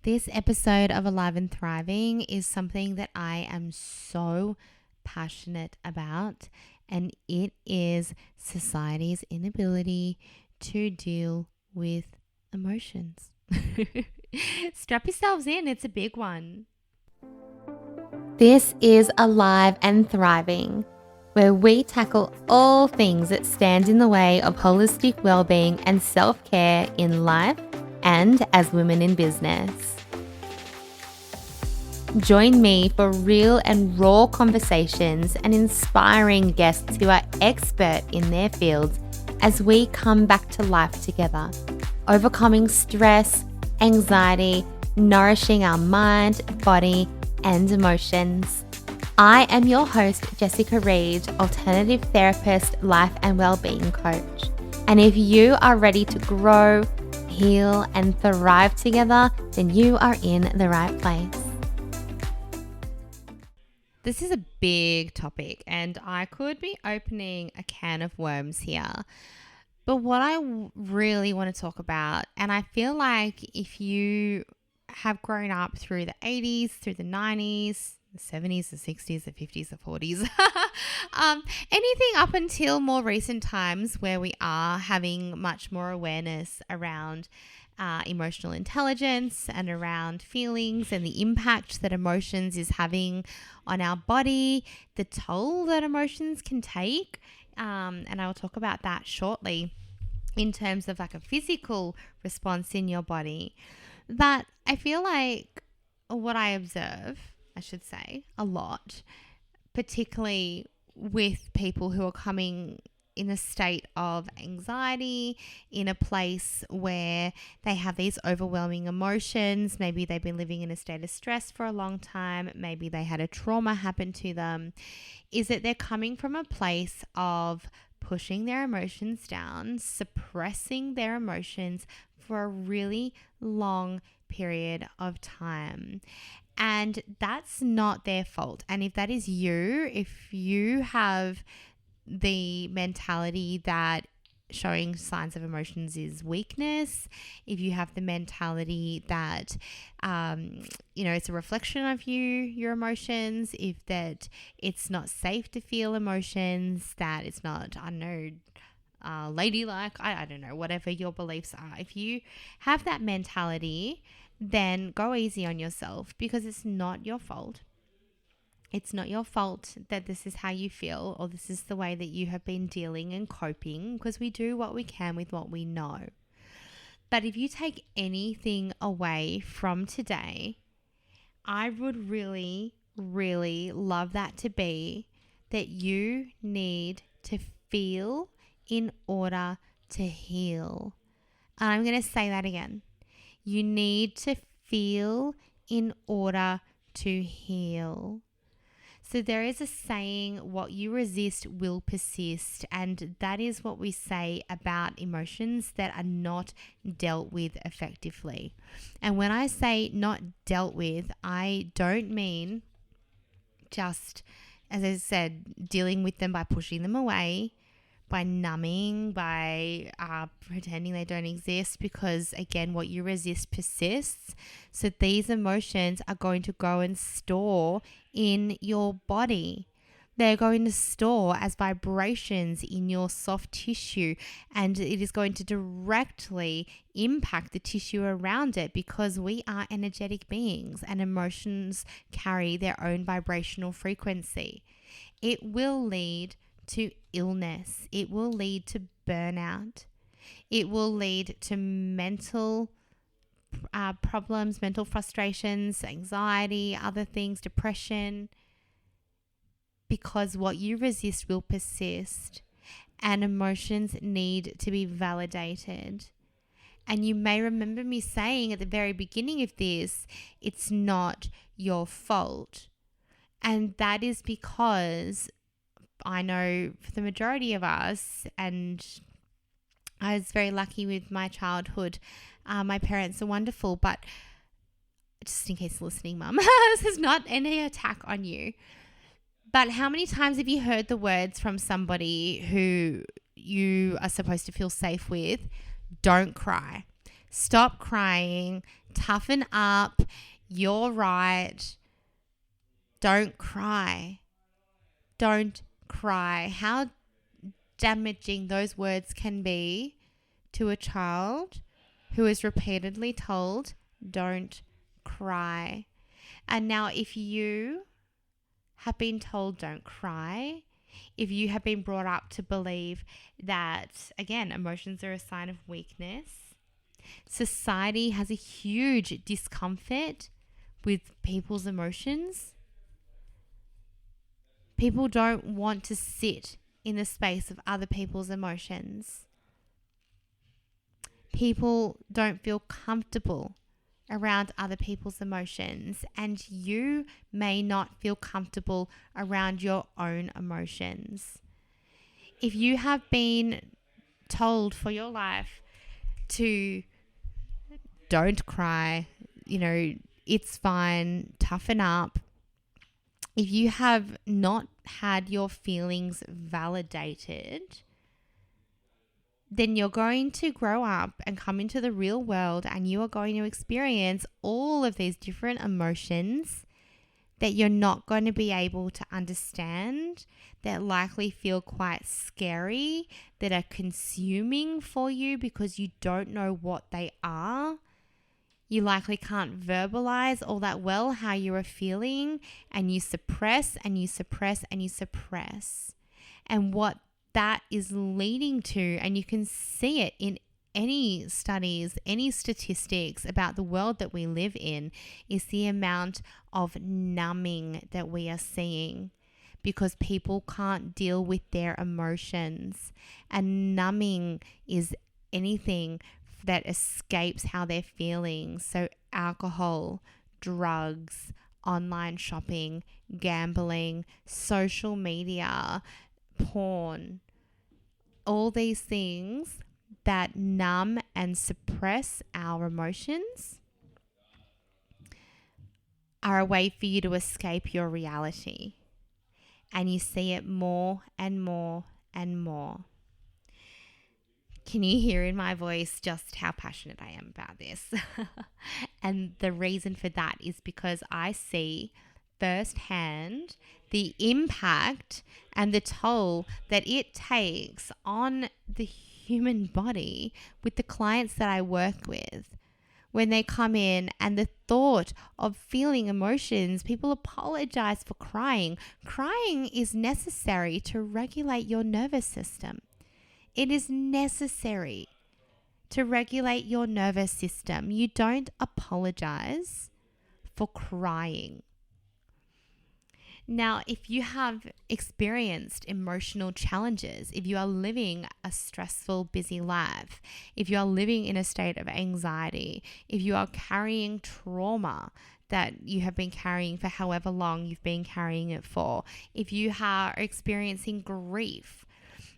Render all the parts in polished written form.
This episode of Alive and Thriving is something that I am so passionate about, and it is society's inability to deal with emotions. Strap yourselves in, it's a big one. This is Alive and Thriving, where we tackle all things that stand in the way of holistic well-being and self-care in life and as women in business. Join me for real and raw conversations and inspiring guests who are expert in their fields as we come back to life together, overcoming stress, anxiety, nourishing our mind, body, and emotions. I am your host, Jessica Reed, alternative therapist, life and wellbeing coach. And if you are ready to grow, heal, and thrive together, then you are in the right place. This is a big topic, and I could be opening a can of worms here. But what I really want to talk about, and I feel like if you have grown up through the 80s, through the 90s, the 70s, the 60s, the 50s, the 40s, anything up until more recent times where we are having much more awareness around emotional intelligence and around feelings and the impact that emotions is having on our body, the toll that emotions can take. And I will talk about that shortly in terms of like a physical response in your body. But I feel like what I observe, I should say, a lot, particularly with people who are coming in a state of anxiety, in a place where they have these overwhelming emotions. Maybe they've been living in a state of stress for a long time. Maybe they had a trauma happen to them. Is that they're coming from a place of pushing their emotions down, suppressing their emotions for a really long period of time. And that's not their fault. And if that is you, if you have the mentality that showing signs of emotions is weakness, if you have the mentality that, it's a reflection of your emotions, if that it's not safe to feel emotions, that it's not, ladylike, I don't know, whatever your beliefs are. If you have that mentality, then go easy on yourself, because it's not your fault. It's not your fault that this is how you feel, or this is the way that you have been dealing and coping, because we do what we can with what we know. But if you take anything away from today, I would really, really love that to be that you need to feel in order to heal. And I'm going to say that again. You need to feel in order to heal. So there is a saying, what you resist will persist. And that is what we say about emotions that are not dealt with effectively. And when I say not dealt with, I don't mean just, as I said, dealing with them by pushing them away, by numbing, by pretending they don't exist, because again, what you resist persists. So these emotions are going to go and store in your body. They're going to store as vibrations in your soft tissue, and it is going to directly impact the tissue around it, because we are energetic beings and emotions carry their own vibrational frequency. It will lead to illness. It will lead to burnout. It will lead to mental problems, mental frustrations, anxiety, other things, depression, because what you resist will persist, and emotions need to be validated. And you may remember me saying at the very beginning of this, it's not your fault. And that is because I know for the majority of us, and I was very lucky with my childhood. My parents are wonderful, but just in case you're listening, Mum, this is not any attack on you. But how many times have you heard the words from somebody who you are supposed to feel safe with? Don't cry. Stop crying. Toughen up. You're right. Don't cry. Don't cry. How damaging those words can be to a child who is repeatedly told, don't cry. And now if you have been told don't cry, if you have been brought up to believe that, again, emotions are a sign of weakness, society has a huge discomfort with people's emotions. People don't want to sit in the space of other people's emotions. People don't feel comfortable around other people's emotions, and you may not feel comfortable around your own emotions. If you have been told for your life to don't cry, it's fine, toughen up. If you have not had your feelings validated, then you're going to grow up and come into the real world, and you are going to experience all of these different emotions that you're not going to be able to understand, that likely feel quite scary, that are consuming for you because you don't know what they are. You likely can't verbalize all that well how you are feeling, and you suppress and you suppress and you suppress. And what that is leading to, and you can see it in any studies, any statistics about the world that we live in, is the amount of numbing that we are seeing, because people can't deal with their emotions. And numbing is anything that escapes how they're feeling. So alcohol, drugs, online shopping, gambling, social media, porn, all these things that numb and suppress our emotions are a way for you to escape your reality. And you see it more and more and more. Can you hear in my voice just how passionate I am about this? And the reason for that is because I see firsthand the impact and the toll that it takes on the human body with the clients that I work with. When they come in and the thought of feeling emotions, people apologize for crying. Crying is necessary to regulate your nervous system. It is necessary to regulate your nervous system. You don't apologize for crying. Now, if you have experienced emotional challenges, if you are living a stressful, busy life, if you are living in a state of anxiety, if you are carrying trauma that you have been carrying for however long you've been carrying it for, if you are experiencing grief,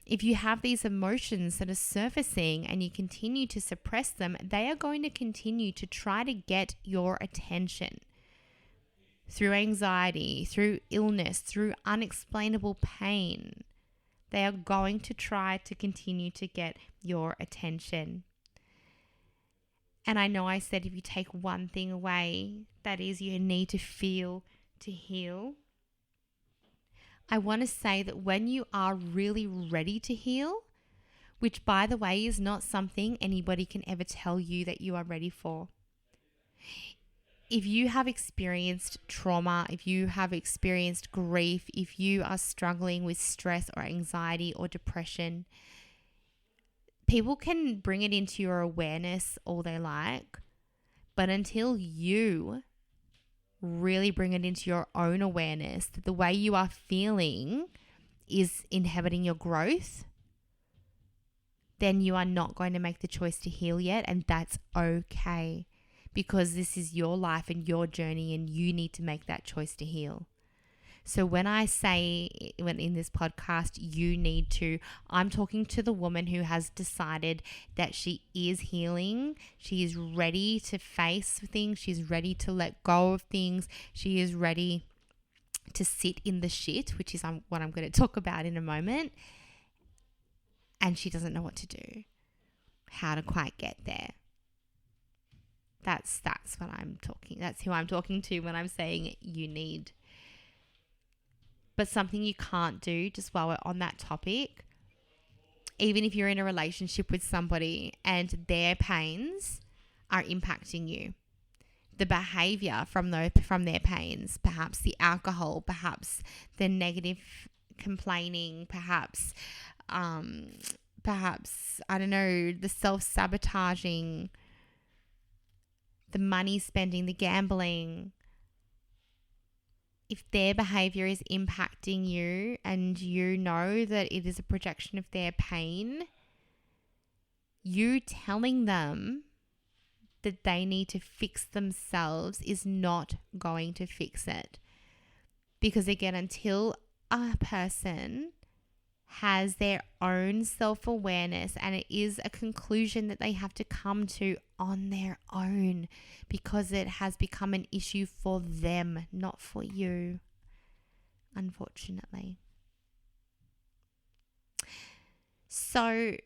if you have these emotions that are surfacing and you continue to suppress them, they are going to continue to try to get your attention. Through anxiety, through illness, through unexplainable pain, they are going to try to continue to get your attention. And I know I said if you take one thing away, that is you need to feel to heal. I want to say that when you are really ready to heal, which by the way is not something anybody can ever tell you that you are ready for. If you have experienced trauma, if you have experienced grief, if you are struggling with stress or anxiety or depression, people can bring it into your awareness all they like, but until you really bring it into your own awareness that the way you are feeling is inhibiting your growth, then you are not going to make the choice to heal yet, and that's okay. Because this is your life and your journey, and you need to make that choice to heal. So when I say, when in this podcast, you need to, I'm talking to the woman who has decided that she is healing. She is ready to face things. She's ready to let go of things. She is ready to sit in the shit, which is what I'm going to talk about in a moment. And she doesn't know what to do, how to quite get there. That's what I'm talking. That's who I'm talking to when I'm saying you need. But something you can't do, just while we're on that topic, even if you're in a relationship with somebody and their pains are impacting you, the behavior from their pains, perhaps the alcohol, perhaps the negative complaining, perhaps I don't know, the self-sabotaging, the money spending, the gambling. If their behavior is impacting you and you know that it is a projection of their pain, you telling them that they need to fix themselves is not going to fix it. Because again, until a person has their own self-awareness and it is a conclusion that they have to come to on their own, because it has become an issue for them, not for you, unfortunately. So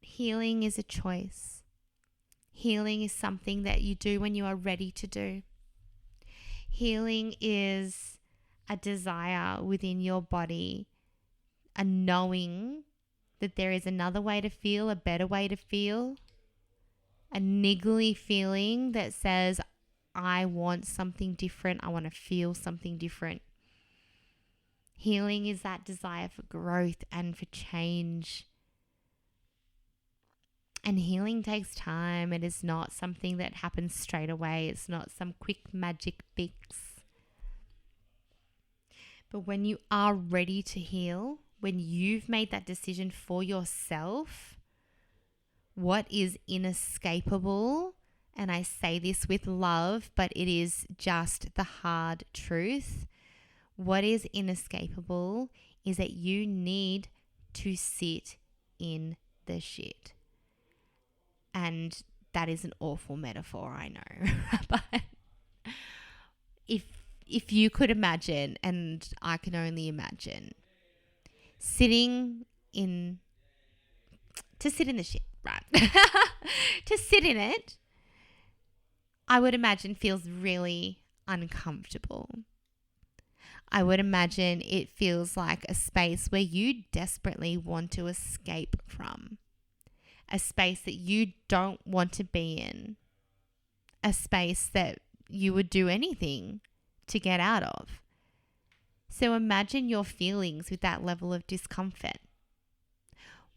healing is a choice. Healing is something that you do when you are ready to do. Healing is a desire within your body, a knowing that there is another way to feel, a better way to feel, a niggly feeling that says, I want something different. I want to feel something different. Healing is that desire for growth and for change. And healing takes time. It is not something that happens straight away. It's not some quick magic fix. But when you are ready to heal, when you've made that decision for yourself, what is inescapable, and I say this with love, but it is just the hard truth, what is inescapable is that you need to sit in the shit. And that is an awful metaphor, I know. But if you could imagine, and I can only imagine, to sit in the shit, right? To sit in it, I would imagine feels really uncomfortable. I would imagine it feels like a space where you desperately want to escape from. A space that you don't want to be in. A space that you would do anything to get out of. So imagine your feelings with that level of discomfort.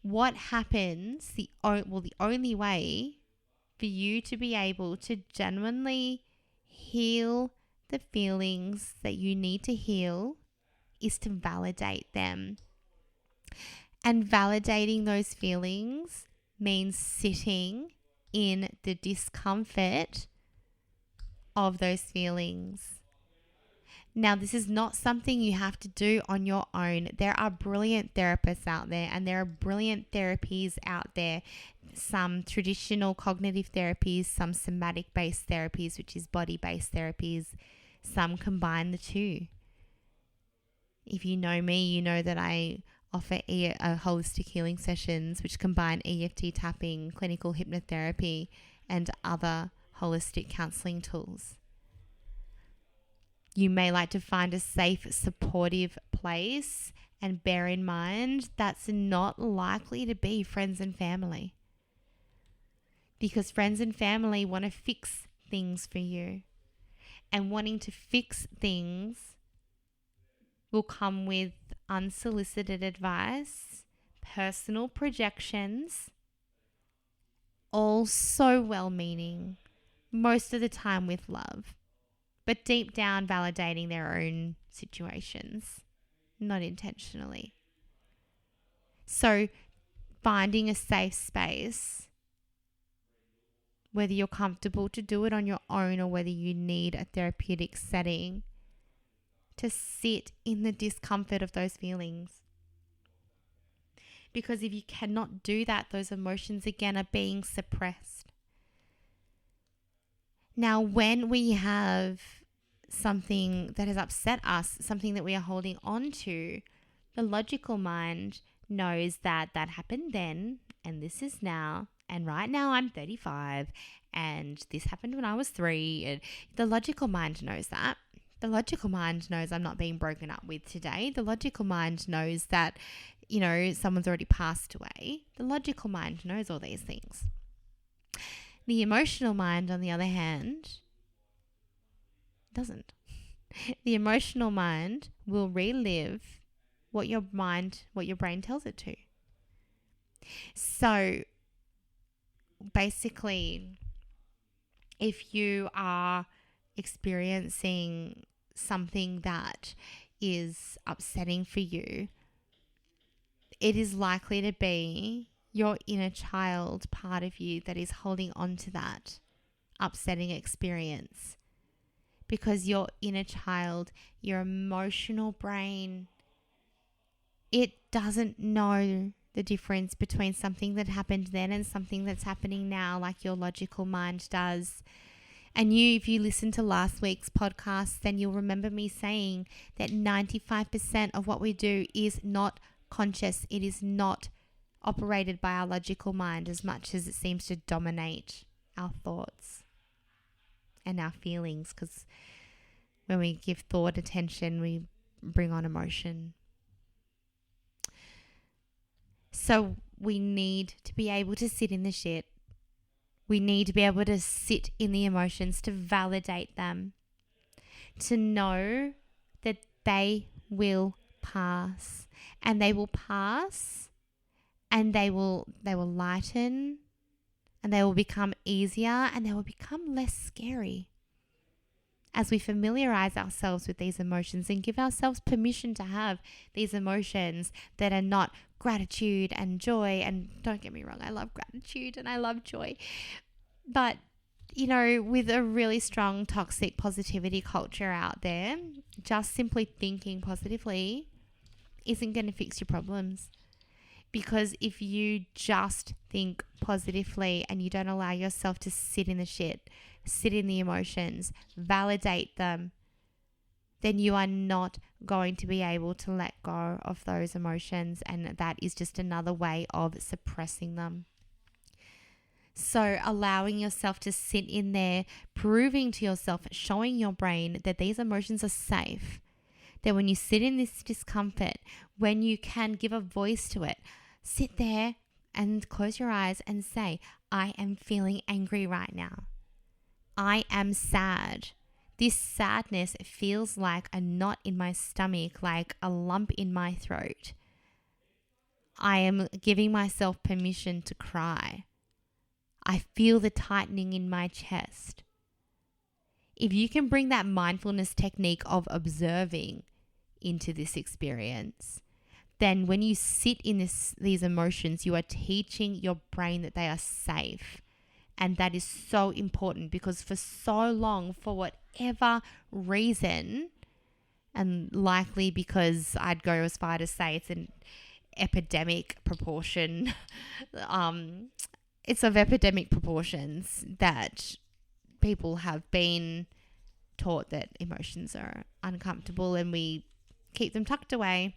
What happens, the only way for you to be able to genuinely heal the feelings that you need to heal is to validate them. And validating those feelings means sitting in the discomfort of those feelings. Now, this is not something you have to do on your own. There are brilliant therapists out there, and there are brilliant therapies out there. Some traditional cognitive therapies, some somatic-based therapies, which is body-based therapies. Some combine the two. If you know me, you know that I offer holistic healing sessions, which combine EFT tapping, clinical hypnotherapy, and other holistic counseling tools. You may like to find a safe, supportive place, and bear in mind that's not likely to be friends and family. Because friends and family want to fix things for you. And wanting to fix things will come with unsolicited advice, personal projections, all so well-meaning, most of the time with love. But deep down validating their own situations, not intentionally. So finding a safe space, whether you're comfortable to do it on your own or whether you need a therapeutic setting, to sit in the discomfort of those feelings. Because if you cannot do that, those emotions again are being suppressed. Now, when we have something that has upset us, something that we are holding on to, the logical mind knows that that happened then, and this is now, and right now I'm 35, and this happened when I was 3. And the logical mind knows that. The logical mind knows I'm not being broken up with today. The logical mind knows that, someone's already passed away. The logical mind knows all these things. The emotional mind, on the other hand, doesn't. The emotional mind will relive what your brain tells it to. So basically, if you are experiencing something that is upsetting for you, it is likely to be your inner child part of you that is holding on to that upsetting experience. Because your inner child, your emotional brain, it doesn't know the difference between something that happened then and something that's happening now, like your logical mind does. And if you listen to last week's podcast, then you'll remember me saying that 95% of what we do is not conscious. It is not operated by our logical mind as much as it seems to dominate our thoughts and our feelings, because when we give thought attention, we bring on emotion. So we need to be able to sit in the shit. We need to be able to sit in the emotions, to validate them, to know that they will pass, and they will pass, and they will lighten, and they will become easier, and they will become less scary as we familiarize ourselves with these emotions and give ourselves permission to have these emotions that are not gratitude and joy. And don't get me wrong, I love gratitude and I love joy. But, with a really strong toxic positivity culture out there, just simply thinking positively isn't going to fix your problems. Because if you just think positively and you don't allow yourself to sit in the shit, sit in the emotions, validate them, then you are not going to be able to let go of those emotions. And that is just another way of suppressing them. So allowing yourself to sit in there, proving to yourself, showing your brain that these emotions are safe, that when you sit in this discomfort, when you can give a voice to it, sit there and close your eyes and say, I am feeling angry right now. I am sad. This sadness feels like a knot in my stomach, like a lump in my throat. I am giving myself permission to cry. I feel the tightening in my chest. If you can bring that mindfulness technique of observing into this experience, then when you sit in these emotions, you are teaching your brain that they are safe. And that is so important, because for so long, for whatever reason, and likely because I'd go as far to say it's an epidemic proportion, it's of epidemic proportions that people have been taught that emotions are uncomfortable and we keep them tucked away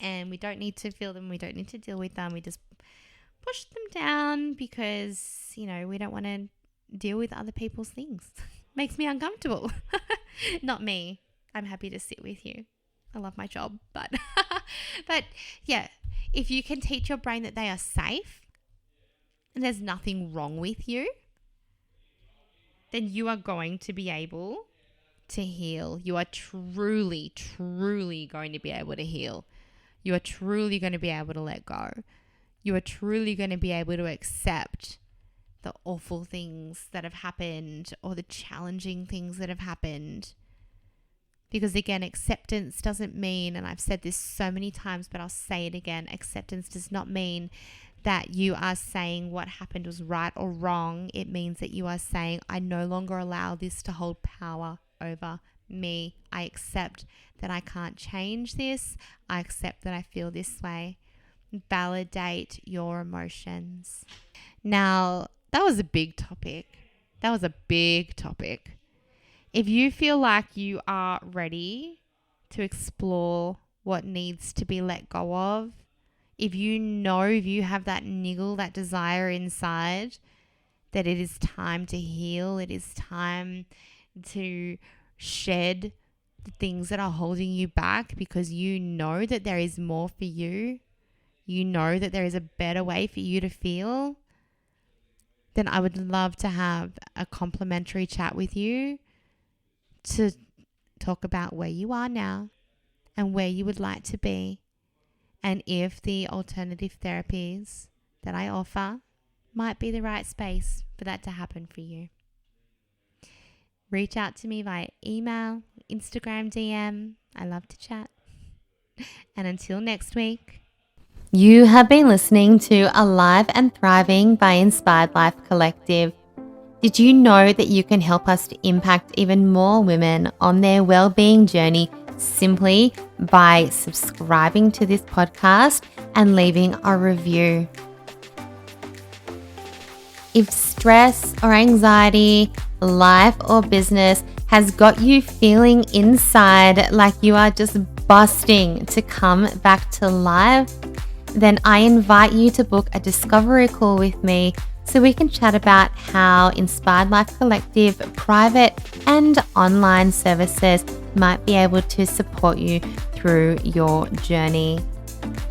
and we don't need to feel them, we don't need to deal with them, we just push them down because, we don't want to deal with other people's things. Makes me uncomfortable. Not me. I'm happy to sit with you. I love my job, but yeah, if you can teach your brain that they are safe and there's nothing wrong with you, then you are going to be able to heal. You are truly, truly going to be able to heal. You are truly going to be able to let go. You are truly going to be able to accept the awful things that have happened or the challenging things that have happened. Because again, acceptance doesn't mean, and I've said this so many times, but I'll say it again, acceptance does not mean that you are saying what happened was right or wrong. It means that you are saying, I no longer allow this to hold power over me. I accept that I can't change this. I accept that I feel this way. Validate your emotions. Now, that was a big topic. If you feel like you are ready to explore what needs to be let go of, if you have that niggle, that desire inside that it is time to heal. It is time to shed the things that are holding you back, because you know that there is more for you. You know that there is a better way for you to feel. Then I would love to have a complimentary chat with you to talk about where you are now and where you would like to be, and if the alternative therapies that I offer might be the right space for that to happen for you. Reach out to me via email, Instagram DM. I love to chat. And until next week. You have been listening to Alive and Thriving by Inspired Life Collective. Did you know that you can help us to impact even more women on their well-being journey simply by subscribing to this podcast and leaving a review? If stress or anxiety, life or business has got you feeling inside like you are just busting to come back to life, then I invite you to book a discovery call with me so we can chat about how Inspired Life Collective private and online services might be able to support you through your journey.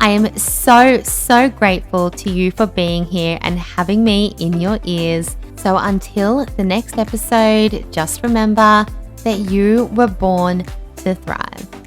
I am so grateful to you for being here and having me in your ears. So until the next episode, just remember that you were born to thrive.